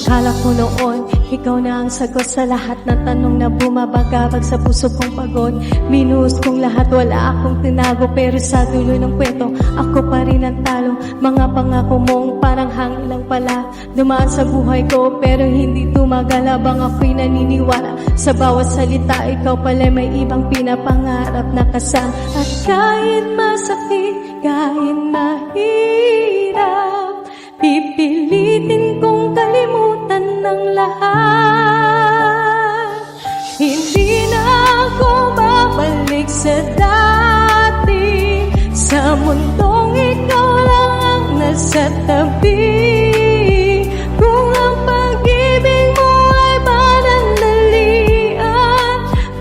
Akala ko noon, ikaw na ang sagot sa lahat ng tanong na bumabagabag sa puso kong pagod. Binuhos kong lahat, wala akong tinago, pero sa dulo ng kwento, ako pa rin ang talo. Mga pangako mong parang hangin lang pala, dumaan sa buhay ko pero hindi tumagal. Habang ako'y naniniwala sa bawat salita, ikaw pala may ibang pinapangarap na kasama. At kahit masakit, kahit mahirap, pipilitin kong kalimutan ng lahat. Hindi na ako babalik sa dati, sa mundong ikaw lang ang nasa tabi. Kung ang pag-ibig mo ay panandalian,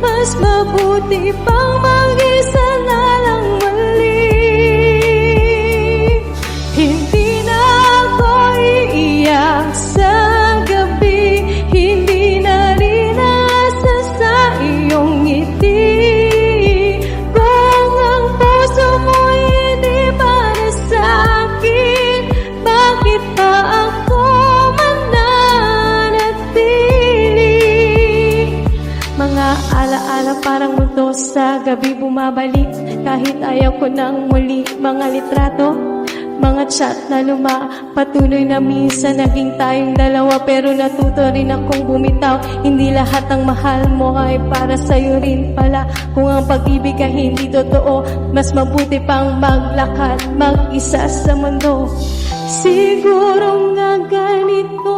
mas mabuti pang mag-isa na lang muli. Hindi na ako iiyak sa gabi, hindi na rin asa sa iyong ngiti. Kung ang puso mo hindi para sa akin, bakit pa ako mananatili? Mga alaala parang multo sa gabi bumabalik, kahit ayaw ko nang muli. Mga litrato, mga chat na luma, patuloy na minsan naging tayong dalawa, pero natuto rin akong bumitaw. Hindi lahat ng mahal mo ay para sa'yo rin pala. Kung ang pag-ibig ay hindi totoo, mas mabuti pang maglakad mag-isa sa mundo. Siguro nga ganito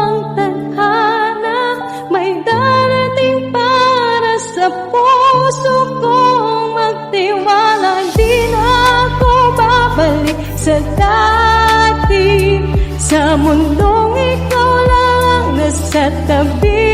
ang tadhana, may darating para sa puso kong magtiwala. Di na ako babalik sa dati, sa mundong ikaw lang ang nasa tabi.